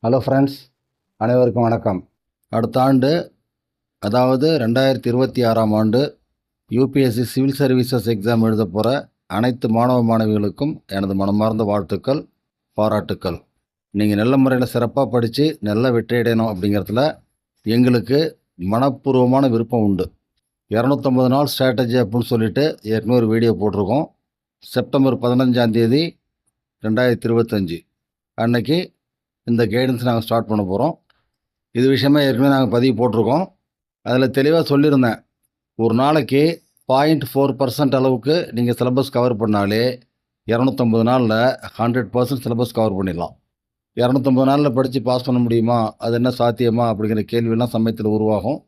Hello friends, அனைவருக்கும் வணக்கம். அடுத்த ஆண்டு, அதாவது 2026ஆம் ஆண்டு யூபிஎஸ்சி சிவில் சர்வீசஸ் எக்ஸாம் எழுத போகிற அனைத்து மாணவ மாணவிகளுக்கும் எனது மனமார்ந்த வாழ்த்துக்கள், பாராட்டுக்கள். நீங்கள் நல்ல முறையில் சிறப்பாக படித்து நல்ல வெற்றியடையணும் அப்படிங்கிறதுல எங்களுக்கு மனப்பூர்வமான விருப்பம் உண்டு. 250 நாள் ஸ்ட்ராட்டஜி அப்படின்னு சொல்லிட்டு ஏற்கனவே ஒரு வீடியோ போட்டிருக்கோம். செப்டம்பர் 15ஆம் தேதி 2025 அன்னைக்கு இந்த கைடன்ஸ் நாங்கள் ஸ்டார்ட் பண்ண போகிறோம். இது விஷயமா ஏற்கனவே நாங்கள் பதிவு போட்டிருக்கோம். அதில் தெளிவாக சொல்லியிருந்தேன், ஒரு நாளைக்கு 0.4% அளவுக்கு நீங்கள் சிலபஸ் கவர் பண்ணாலே 250 நாளில் 100% சிலபஸ் கவர் பண்ணிடலாம். 250 நாளில் படித்து பாஸ் பண்ண முடியுமா, அது என்ன சாத்தியமா அப்படிங்கிற கேள்வியெல்லாம் சமயத்தில் உருவாகும்.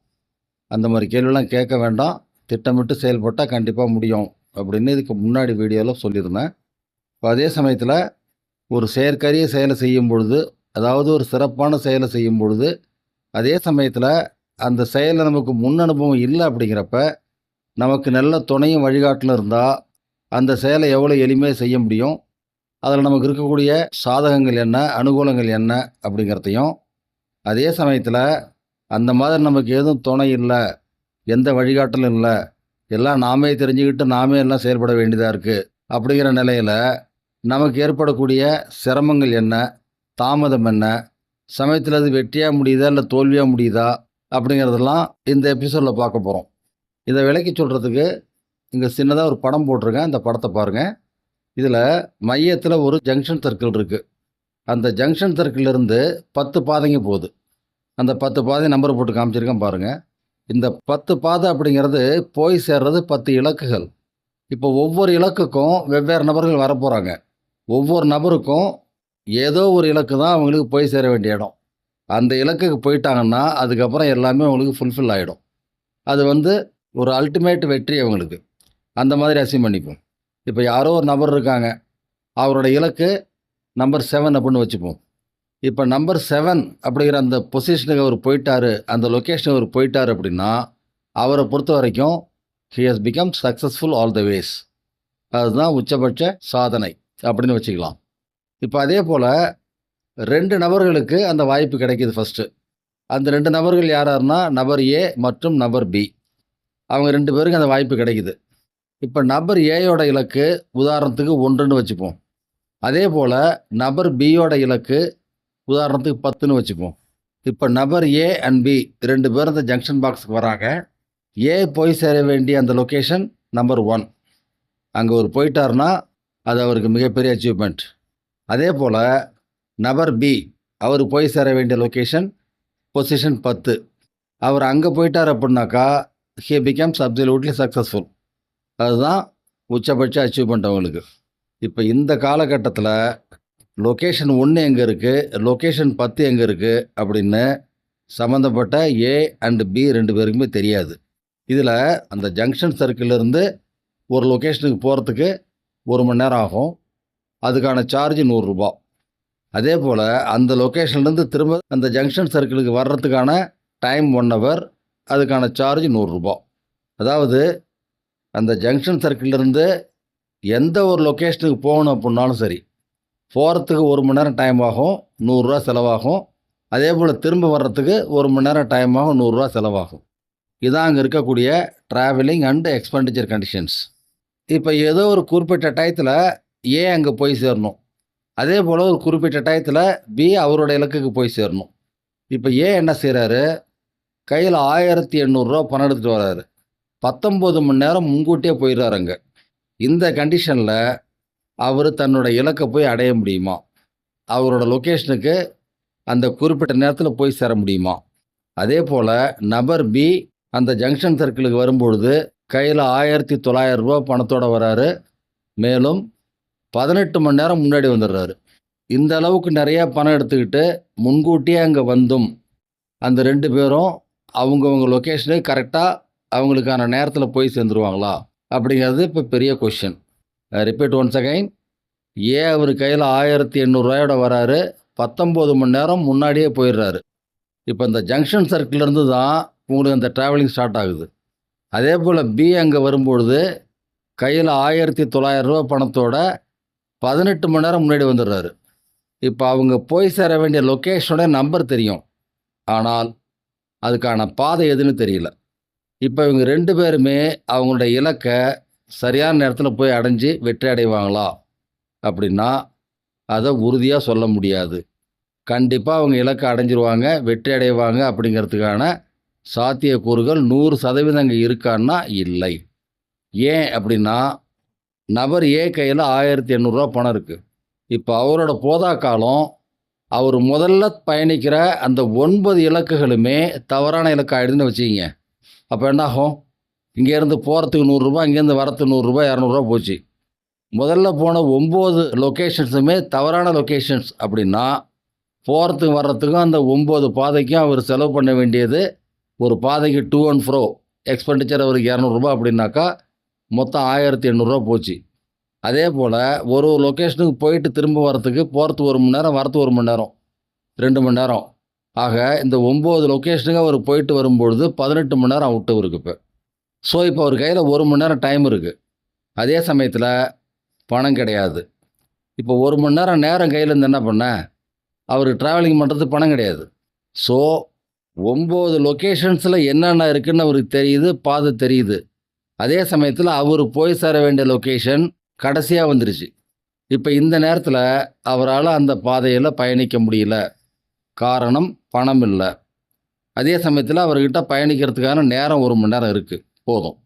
அந்த மாதிரி கேள்வியெல்லாம் கேட்க வேண்டாம், திட்டமிட்டு செயல்பட்டால் கண்டிப்பாக முடியும் அப்படின்னு இதுக்கு முன்னாடி வீடியோவில் சொல்லியிருந்தேன். இப்போ அதே சமயத்தில் ஒரு செயற்கரிய செயலை செய்யும் பொழுது, அதாவது ஒரு சிறப்பான செயலை செய்யும் பொழுது, அதே சமயத்தில் அந்த செயலில் நமக்கு முன் அனுபவம் இல்லை அப்படிங்கிறப்ப நமக்கு நல்ல துணையும் வழிகாட்டிலும் இருந்தால் அந்த செயலை எவ்வளோ எளிமையாக செய்ய முடியும், அதில் நமக்கு இருக்கக்கூடிய சாதகங்கள் என்ன, அனுகூலங்கள் என்ன அப்படிங்கிறதையும், அதே சமயத்தில் அந்த மாதிரி நமக்கு எதுவும் துணை இல்லை, எந்த வழிகாட்டலும் இல்லை, எல்லாம் நாமே தெரிஞ்சுக்கிட்டு நாமே எல்லாம் செயல்பட வேண்டியதாக இருக்குது அப்படிங்கிற நிலையில் நமக்கு ஏற்படக்கூடிய சிரமங்கள் என்ன, தாமதம் என்ன, சமயத்தில் அது வெற்றியாக முடியுதா இல்லை தோல்வியாக முடியுதா அப்படிங்கிறதெல்லாம் இந்த எபிசோடில் பார்க்க போகிறோம். இதை விளக்கி சொல்கிறதுக்கு இங்கே சின்னதாக ஒரு படம் போட்டிருக்கேன், அந்த படத்தை பாருங்கள். இதில் மையத்தில் ஒரு ஜங்ஷன் சர்க்கிள் இருக்குது. அந்த ஜங்ஷன் சர்க்கிளிருந்து 10 பாதைங்க போகுது. அந்த 10 பாதை நம்பர் போட்டு காமிச்சிருக்கேன் பாருங்கள். இந்த 10 பாதை அப்படிங்கிறது போய் சேர்றது 10 இலக்குகள். இப்போ ஒவ்வொரு இலக்குக்கும் வெவ்வேறு நபர்கள் வரப்போகிறாங்க. ஒவ்வொரு நபருக்கும் ஏதோ ஒரு இலக்கு தான் அவங்களுக்கு போய் சேர வேண்டிய இடம். அந்த இலக்குக்கு போயிட்டாங்கன்னா அதுக்கப்புறம் எல்லாமே அவங்களுக்கு ஃபுல்ஃபில் ஆகிடும். அது ஒரு அல்டிமேட் வெற்றி அவங்களுக்கு. அந்த மாதிரி அசீவ் பண்ணிப்போம். இப்போ யாரோ ஒரு நபர் இருக்காங்க, அவரோட இலக்கு நம்பர் 7 அப்படின்னு வச்சுப்போம். இப்போ நம்பர் 7 அப்படிங்கிற அந்த பொசிஷனுக்கு அவர் போயிட்டார், அந்த லொக்கேஷனுக்கு அவர் போயிட்டார் அப்படின்னா அவரை பொறுத்த வரைக்கும் he has become successful all the ways. அதுதான் உச்சபட்ச சாதனை அப்படின்னு வச்சுக்கலாம். இப்போ அதே போல் 2 நபர்களுக்கு அந்த வாய்ப்பு கிடைக்கிது. ஃபஸ்ட்டு அந்த 2 நபர்கள் யாராருன்னா நபர் ஏ மற்றும் நபர் பி. அவங்க 2 பேருக்கு அந்த வாய்ப்பு கிடைக்குது. இப்போ நபர் ஏயோட இலக்கு உதாரணத்துக்கு 1ன்னு வச்சுப்போம். அதே போல் நபர் பியோட இலக்கு உதாரணத்துக்கு 10ன்னு வச்சுப்போம். இப்போ நபர் ஏ அண்ட் பி 2 பேரும் அந்த ஜங்ஷன் பாக்ஸுக்கு வராங்க. ஏ போய் சேர வேண்டிய அந்த லொக்கேஷன் நம்பர் 1. அங்கே ஒரு போயிட்டார்னா அது அவருக்கு மிகப்பெரிய அச்சீவ்மெண்ட். அதே போல் நபர் பி அவர் போய் சேர வேண்டிய லொக்கேஷன் பொசிஷன் 10. அவர் அங்கே போயிட்டார் அப்படின்னாக்கா ஹி பிகம்ஸ் அப்சல்யூட்லி சக்ஸஸ்ஃபுல். அதுதான் உச்சபட்ச அச்சீவ்மெண்ட் அவங்களுக்கு. இப்போ இந்த காலகட்டத்தில் லொக்கேஷன் 1 எங்கே இருக்குது, லொக்கேஷன் 10 எங்கே இருக்குது அப்படின்னு சம்மந்தப்பட்ட ஏ அண்ட் பி 2 பேருக்குமே தெரியாது. இதில் அந்த ஜங்ஷன் சர்க்கிளிருந்து ஒரு லொக்கேஷனுக்கு போகிறதுக்கு 1 மணி நேரம் ஆகும். அதுக்கான சார்ஜ் 100 ரூபா. அதே போல் அந்த லொக்கேஷன்லேருந்து திரும்ப அந்த ஜங்ஷன் சர்க்கிளுக்கு வர்றதுக்கான டைம் 1 ஹவர். அதுக்கான சார்ஜ் 100 ரூபா. அதாவது அந்த ஜங்ஷன் சர்க்கிளிருந்து எந்த ஒரு லொக்கேஷனுக்கு போகணும் அப்படின்னாலும் சரி, போகிறதுக்கு 1 மணி நேரம் டைம் ஆகும், 100 ரூபா செலவாகும். அதே போல் திரும்ப வர்றதுக்கு 1 மணி நேரம் டைம் ஆகும், 100 ரூபா செலவாகும். இதான் அங்கே இருக்கக்கூடிய ட்ராவலிங் அண்ட் எக்ஸ்பெண்டிச்சர் கண்டிஷன்ஸ். இப்போ ஏதோ ஒரு குறிப்பிட்ட டயத்தில் ஏ அங்கே போய் சேரணும். அதே போல் ஒரு குறிப்பிட்ட டயத்தில் பி அவரோட இலக்குக்கு போய் சேரணும். இப்போ ஏ என்ன செய்கிறாரு, கையில் 1800 ரூபா பணம் எடுத்துகிட்டு வர்றாரு. 19 மணி நேரம் முன்கூட்டியே போயிடுறாரு அங்கே. இந்த கண்டிஷனில் அவர் தன்னோட இலக்கை போய் அடைய முடியுமா, அவரோட லொக்கேஷனுக்கு அந்த குறிப்பிட்ட நேரத்தில் போய் சேர முடியுமா? அதே போல் நபர் பி அந்த ஜங்ஷன் சர்க்கிளுக்கு வரும்பொழுது கையில் 1900 ரூபா பணத்தோடு வராரு. மேலும் 18 மணி நேரம் முன்னாடி வந்துடுறாரு. இந்த அளவுக்கு நிறையா பணம் எடுத்துக்கிட்டு முன்கூட்டியே அங்கே வந்தும் அந்த 2 பேரும் அவங்கவுங்க லொக்கேஷனுக்கு கரெக்டாக அவங்களுக்கான நேரத்தில் போய் சேர்ந்துருவாங்களா அப்படிங்கிறது இப்போ பெரிய கொஷின். Repeat once again. ஏ அவர் கையில் 1800 ரூபாயோட வராரு, 19 மணி நேரம் முன்னாடியே போயிடுறாரு. இப்போ இந்த ஜங்ஷன் சர்க்கிளிருந்து தான் உங்களுக்கு அந்த ட்ராவலிங் ஸ்டார்ட் ஆகுது. அதே போல் பி அங்கே வரும்பொழுது கையில் 1900 ரூபா பணத்தோட 18 மணி நேரம் முன்னாடி வந்துடுறாரு. இப்போ அவங்க போய் சேர வேண்டிய லொக்கேஷனோட நம்பர் தெரியும். ஆனால் அதுக்கான பாதை எதுன்னு தெரியல. இப்போ இவங்க 2 பேருமே அவங்களுடைய இலக்க சரியான நேரத்தில போய் அடைஞ்சு வெற்றி அடைவாங்களா? அப்படின்னா, அத உறுதியா சொல்ல முடியாது. கண்டிப்பா அவங்க இலக்க அடைஞ்சிருவாங்க, வெற்றி அடைவாங்க அப்படிங்கிறதுக்கான சாத்தியக்கூறுகள் 100% அங்க இருக்கான்னா இல்லை. ஏன் அப்படின்னா, நபர் ஏ கையில ரூ. 1800 பணம் இருக்கு. இப்ப அவரோட போதா காலம், அவர் முதல்ல பயணிக்கிற அந்த 9 இலக்குகளுமே தவறான இலக்கு ஆயிடுதுன்னு வச்சுக்கங்க. அப்ப என்னாகும்? இங்கேருந்து போறதுக்கு ரூ. 100, இங்கேருந்து வரத்துக்கு ரூ. 100, ரூ. 200 போச்சு. முதல்ல போன 9 லொக்கேஷன்ஸுமே தவறான லொக்கேஷன்ஸ் அப்படின்னா, போறதுக்கும் வர்றதுக்கும் அந்த 9 பாதைக்கும் அவர் செலவு பண்ண வேண்டியது, ஒரு பாதைக்கு டூ அண்ட் ஃப்ரோ எக்ஸ்பெண்டிச்சர் அவருக்கு ரூ. 200 அப்படின்னாக்கா, மொத்தம் ரூ. 1800 போச்சு. அதே போல ஒரு லொக்கேஷனுக்கு போயிட்டு திரும்ப வரத்துக்கு, போறதுக்கு 1 மணி நேரம், வரத்துக்கு 1 மணி நேரம், 2 மணி நேரம். ஆக இந்த 9 லொக்கேஷனுக்கு அவர் போயிட்டு வரும்பொழுது 18 மணி நேரம் அவுட்டு அவருக்கு இப்ப. ஸோ, இப்போ அவர் கையில 1 மணி நேரம் டைம் இருக்கு. அதே சமயத்தில பணம் கிடையாது. இப்போ 1 மணி நேரம் நேரம் கையில இருந்து என்ன பண்ண? அவரு டிராவலிங் பண்ணுறதுக்கு பணம் கிடையாது. ஸோ, 9 லொக்கேஷன்ஸில் என்னென்ன இருக்குன்னு அவருக்கு தெரியுது, பாதை தெரியுது. அதே சமயத்தில் அவர் போய் சேர வேண்டிய லொக்கேஷன் கடைசியா வந்துருச்சு. இப்போ இந்த நேரத்தில் அவரால் அந்த பாதையில் பயணிக்க முடியல. காரணம் பணம் இல்ல. அதே சமயத்தில் அவர்கிட்ட பயணிக்கிறதுக்கான நேரம் 1 மணி நேரம் இருக்கு. போதும்.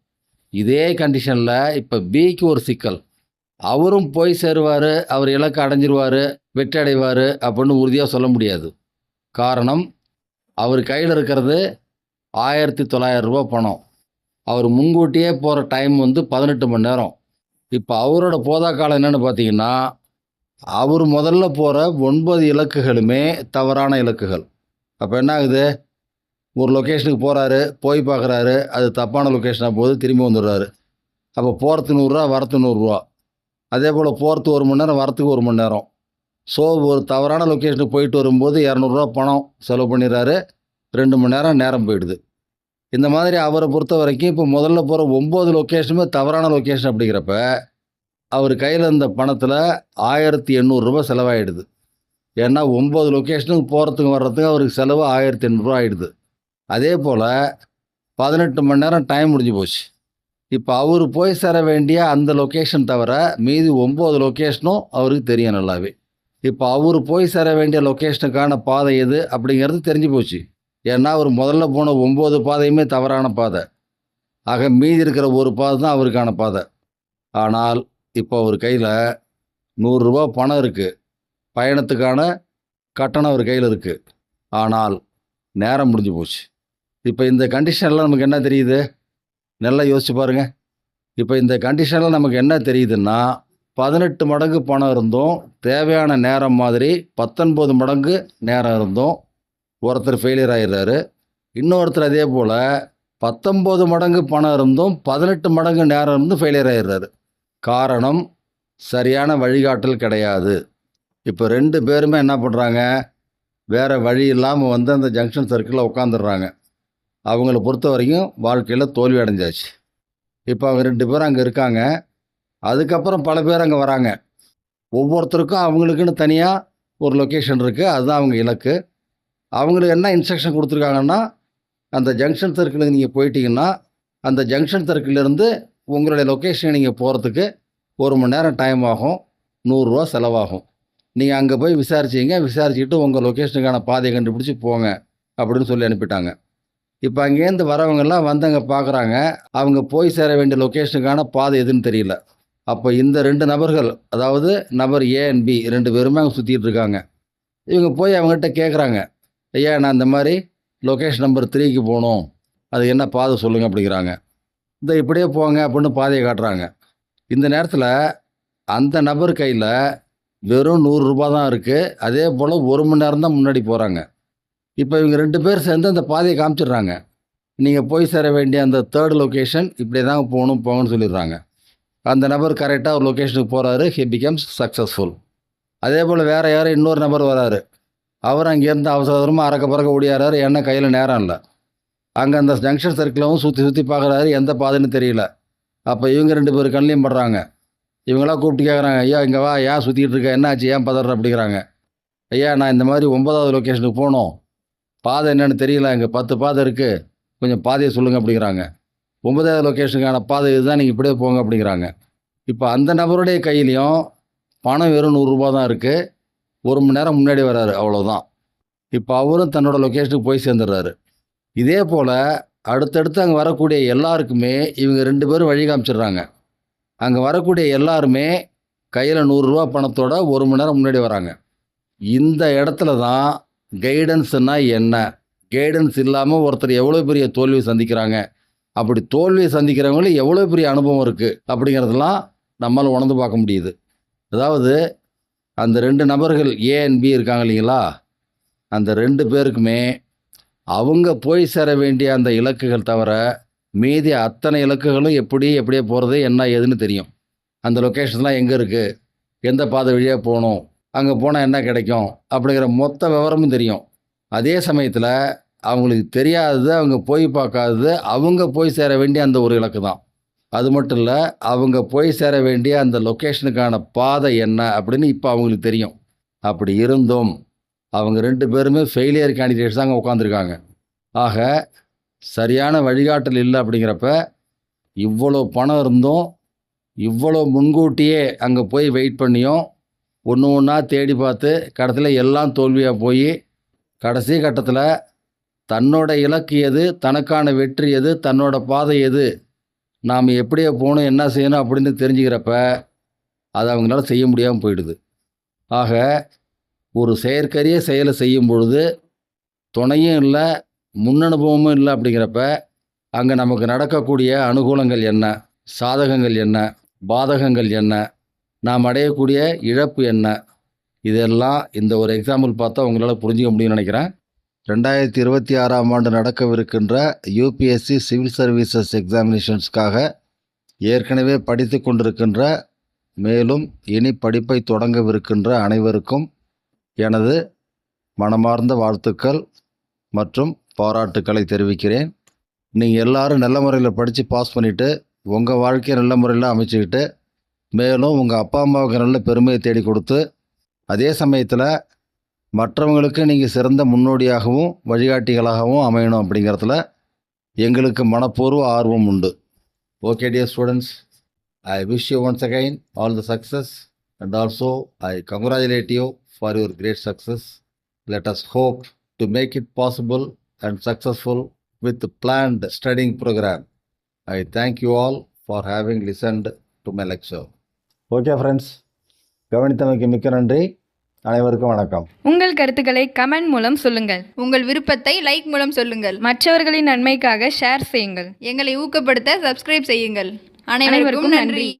இதே கண்டிஷனில் இப்போ பிக்கு ஒரு சிக்கல். அவரும் போய் சேருவாரு, அவர் இலக்க அடைஞ்சிருவாரு, வெற்றி அடைவாரு அப்படின்னு உறுதியா சொல்ல முடியாது. காரணம், அவர் கையில இருக்கிறது ரூ. 1900 பணம். அவர் முன்கூட்டியே போற டைம் 18 மணி நேரம். இப்ப அவரோட போதா காலம் என்னன்னு பார்த்தீங்கன்னா, அவர் முதல்ல போற 9 இலக்குகளுமே தவறான இலக்குகள். அப்ப என்ன ஆகுது? ஒரு லொக்கேஷனுக்கு போறாரு, போய் பார்க்குறாரு, அது தப்பான லொக்கேஷனா போகுது, திரும்பி வந்துடுறாரு. அப்போ போறதுக்கு ரூ. 100, வரத்துக்கு ரூ. 100. அதேபோல் போகிறதுக்கு 1 மணி நேரம், வரத்துக்கு 1 மணி நேரம். ஸோ, ஒரு தவறான லொக்கேஷனுக்கு போயிட்டு வரும்போது ரூ. 200 பணம் செலவு பண்ணிடுறாரு. 2 மணி நேரம் போயிடுது. இந்த மாதிரி அவரை பொறுத்த வரைக்கும் இப்போ முதல்ல போகிற 9 லொக்கேஷனுமே தவறான லொக்கேஷன் அப்படிங்கிறப்ப, அவர் கையில் இருந்த பணத்தில் ரூ. 1800 செலவாயிடுது. ஏன்னா 9 லொக்கேஷனுக்கு போகிறதுக்கு வர்றதுக்கு அவருக்கு செலவு ரூ. 1800 ஆயிடுது. அதே போல் 18 மணி நேரம் டைம் முடிஞ்சு போச்சு. இப்போ அவர் போய் சேர வேண்டிய அந்த லொக்கேஷன் தவிர மீதி 9 லொக்கேஷனும் அவருக்கு தெரியும் நல்லாவே. இப்போ அவர் போய் சேர வேண்டிய லொக்கேஷனுக்கான பாதை எது அப்படிங்கிறது தெரிஞ்சு போச்சு. ஏன்னா அவர் முதல்ல போன 9 பாதையுமே தவறான பாதை. ஆக மீதி இருக்கிற ஒரு பாதை தான் அவருக்கான பாதை. ஆனால் இப்போ அவர் கையில் ரூ. 100 பணம் இருக்கு. பயணத்துக்கான கட்டணம் அவர் கையில் இருக்கு. ஆனால் நேரம் முடிஞ்சு போச்சு. இப்போ இந்த கண்டிஷனில் நமக்கு என்ன தெரியுது? நல்லா யோசிச்சு பாருங்க. இப்போ இந்த கண்டிஷனில் நமக்கு என்ன தெரியுதுன்னா, 18 மடங்கு பணம் இருந்தும், தேவையான நேரம் மாதிரி 19 மடங்கு நேரம் இருந்தும் ஒருத்தர் ஃபெயிலியர் ஆயிடுறாரு. இன்னொருத்தர் அதே போல் 19 மடங்கு பணம் இருந்தும் 18 மடங்கு நேரம் இருந்தும் ஃபெயிலியர் ஆயிடுறாரு. காரணம், சரியான வழிகாட்டல் கிடையாது. இப்போ 2 பேருமே என்ன பண்ணுறாங்க? வேறு வழி இல்லாமல் அந்த ஜங்ஷன் சர்க்கிளில் உட்காந்துடுறாங்க. அவங்கள பொறுத்த வரைக்கும் வாழ்க்கையில் தோல்வி அடைஞ்சாச்சு. இப்போ அவங்க 2 பேரும் அங்கே இருக்காங்க. அதுக்கப்புறம் பல பேர் அங்கே வராங்க. ஒவ்வொருத்தருக்கும் அவங்களுக்குன்னு தனியாக ஒரு லொக்கேஷன் இருக்குது. அதுதான் அவங்க இலக்கு. அவங்களுக்கு என்ன இன்ஸ்ட்ரக்ஷன் கொடுத்துருக்காங்கன்னா, அந்த ஜங்ஷன் சர்க்கிளுக்கு நீங்கள் போயிட்டீங்கன்னா, அந்த ஜங்ஷன் சர்க்கிள்லேருந்து உங்களுடைய லொக்கேஷன் நீங்கள் போகிறதுக்கு 1 மணி நேரம் டைம் ஆகும், ரூ. 100 செலவாகும். நீங்கள் அங்கே போய் விசாரிச்சிங்க, விசாரிச்சுக்கிட்டு உங்கள் லொக்கேஷனுக்கான பாதையை கண்டுபிடிச்சி போங்க அப்படின்னு சொல்லி அனுப்பிட்டாங்க. இப்போ அங்கேருந்து வரவங்கெல்லாம் வந்து அங்கே பார்க்குறாங்க. அவங்க போய் சேர வேண்டிய லொக்கேஷனுக்கான பாதை எதுன்னு தெரியல. அப்போ இந்த 2 நபர்கள், அதாவது நபர் ஏ அண்ட் பி 2 பேருமே அங்கே சுற்றிட்டு இருக்காங்க. இவங்க போய் அவங்ககிட்ட கேட்குறாங்க, ஐயா நான் இந்த மாதிரி லொக்கேஷன் நம்பர் 3க்கு போகணும், அது என்ன பாதை சொல்லுங்கள் அப்படிங்கிறாங்க. இந்த இப்படியே போங்க அப்படின்னு பாதையை காட்டுறாங்க. இந்த நேரத்தில் அந்த நபர் கையில் வெறும் ரூ. 100 தான் இருக்குது. அதே போல் 1 மணி நேரம் தான் முன்னாடி போகிறாங்க. இப்போ இவங்க 2 பேர் சேர்ந்து அந்த பாதையை காமிச்சிடுறாங்க. நீங்கள் போய் சேர வேண்டிய அந்த 3rd லொக்கேஷன் இப்படி தான் போங்கன்னு சொல்லிடுறாங்க. அந்த நபர் கரெக்டாக ஒரு லொக்கேஷனுக்கு போகிறாரு. He becomes successful. அதே போல் வேறு யாரும் இன்னொரு நபர் வராரு. அவர் அங்கேருந்து அவசரமாக அறக்க பறக்க ஓடியாராரு. ஏன்னா கையில் நேரம் இல்லை. அங்கே அந்த ஜங்ஷன் சர்க்கிளவும் சுற்றி பார்க்குறாரு. எந்த பாதைன்னு தெரியல. அப்போ இவங்க 2 பேர் கண்ணிலையும் படுறாங்க. இவங்களாம் கூப்பிட்டு கேட்குறாங்க, ஐயா இங்கே வா, ஏன் சுற்றிக்கிட்டு இருக்க, என்ன ஆச்சு, ஏன் பதற அப்படிங்கிறாங்க. ஐயா நான் இந்த மாதிரி 9வது லொக்கேஷனுக்கு போகணும், பாதை என்னன்னு தெரியல, அங்கே 10 பாதை இருக்குது, கொஞ்சம் பாதையை சொல்லுங்கள் அப்படிங்கிறாங்க. 9வது லொக்கேஷனுக்கான பாதை இதுதான், நீங்கள் இப்படியே போங்க அப்படிங்கிறாங்க. இப்போ அந்த நபருடைய கையிலையும் பணம் வெறும் ரூ. 100 தான் இருக்குது. 1 மணி நேரம் முன்னாடி வராரு, அவ்வளோதான். இப்போ அவரும் தன்னோட லொக்கேஷனுக்கு போய் சேர்ந்துடுறாரு. இதே போல் அடுத்தடுத்து அங்கே வரக்கூடிய எல்லாருக்குமே இவங்க 2 பேரும் வழி காமிச்சிடுறாங்க. அங்கே வரக்கூடிய எல்லாருமே கையில் ரூ. 100 பணத்தோட 1 மணி நேரம் முன்னாடி வராங்க. இந்த இடத்துல தான் கைடன்ஸ்னா என்ன, கைடன்ஸ் இல்லாமல் ஒருத்தர் எவ்வளோ பெரிய தோல்வியை சந்திக்கிறாங்க, அப்படி தோல்வியை சந்திக்கிறவங்களுக்கு எவ்வளோ பெரிய அனுபவம் இருக்குது அப்படிங்கிறதெல்லாம் நம்மளால் உணர்ந்து பார்க்க முடியுது. அதாவது அந்த 2 நபர்கள் ஏ அண்ட் பி இருக்காங்க இல்லைங்களா, அந்த 2 பேருக்குமே அவங்க போய் சேர வேண்டிய அந்த இலக்குகள் தவிர மீதி அத்தனை இலக்குகளும் எப்படியே போகிறது என்ன ஏதுன்னு தெரியும். அந்த லொக்கேஷன்ஸ்லாம் எங்கே இருக்குது, எந்த பாதை வழியாக போகணும், அங்கே போனால் என்ன கிடைக்கும் அப்படிங்கிற மொத்த விவரமும் தெரியும். அதே சமயத்தில் அவங்களுக்கு தெரியாதது, அவங்க போய் பார்க்காதது, அவங்க போய் சேர வேண்டிய அந்த ஒரு இலக்கு தான். அது மட்டும் இல்லை, அவங்க போய் சேர வேண்டிய அந்த லொக்கேஷனுக்கான பாதை என்ன அப்படின்னு இப்போ அவங்களுக்கு தெரியும். அப்படி இருந்தும் அவங்க 2 பேருமே ஃபெயிலியர் கேண்டிடேட்ஸ் தாங்க உட்காந்துருக்காங்க. ஆக சரியான வழிகாட்டல் இல்லை அப்படிங்கிறப்ப இவ்வளோ பணம் இருந்தும் இவ்வளோ முன்கூட்டியே அங்கே போய் வெயிட் பண்ணியும் ஒன்று ஒன்றா தேடி பார்த்து கடைசியில் எல்லாம் தோல்வியாக போய் கடைசி கட்டத்தில் தன்னோட இலக்கு எது, தனக்கான வெற்றி எது, தன்னோட பாதை எது, நாம் எப்படியே போகணும், என்ன செய்யணும் அப்படின்னு தெரிஞ்சுக்கிறப்ப அதை அவங்களால செய்ய முடியாமல் போயிடுது. ஆக ஒரு செயற்கரிய செயலை செய்யும் பொழுது துணையும் இல்லை, முன்னனுபவமும் இல்லை அப்படிங்கிறப்ப அங்கே நமக்கு நடக்கக்கூடிய அனுகூலங்கள் என்ன, சாதகங்கள் என்ன, பாதகங்கள் என்ன, நாம் அடையக்கூடிய இழப்பு என்ன, இதெல்லாம் இந்த ஒரு எக்ஸாம்பிள் பார்த்தா உங்களால் புரிஞ்சிக்க முடியும்னு நினைக்கிறேன். 2026ஆம் ஆண்டு நடக்கவிருக்கின்ற யூபிஎஸ்சி சிவில் சர்வீசஸ் எக்ஸாமினேஷன்ஸ்க்காக ஏற்கனவே படித்து கொண்டிருக்கின்ற, மேலும் இனி படிப்பை தொடங்கவிருக்கின்ற அனைவருக்கும் எனது மனமார்ந்த வாழ்த்துக்கள் மற்றும் பாராட்டுக்களை தெரிவிக்கிறேன். நீங்கள் எல்லாரும் நல்ல முறையில் படித்து பாஸ் பண்ணிவிட்டு உங்கள் வாழ்க்கையை நல்ல முறையில் அமைச்சுக்கிட்டு, மேலும் உங்கள் அப்பா அம்மாவுக்கு நல்ல பெருமையை தேடி கொடுத்து, அதே சமயத்தில் மற்றவங்களுக்கு நீங்கள் சிறந்த முன்னோடியாகவும் வழிகாட்டிகளாகவும் அமையணும் அப்படிங்கிறதுல எங்களுக்கு மனப்பூர்வ ஆர்வம் உண்டு. Okay dear students, I wish you once again all the success, and also I congratulate you for your great success. Let us hope to make it possible and successful with the planned studying program. I thank you all for having listened to my lecture. Okay friends, கவனித்தமைக்கு மிக்க நன்றி. அனைவருக்கும் வணக்கம். உங்கள் கருத்துக்களை comment மூலம் சொல்லுங்கள். உங்கள் விருப்பத்தை லைக் மூலம் சொல்லுங்கள். மற்றவர்களின் நன்மைக்காக ஷேர் செய்யுங்கள். எங்களை ஊக்கப்படுத்த சப்ஸ்கிரைப் செய்யுங்கள். அனைவருக்கும் நன்றி.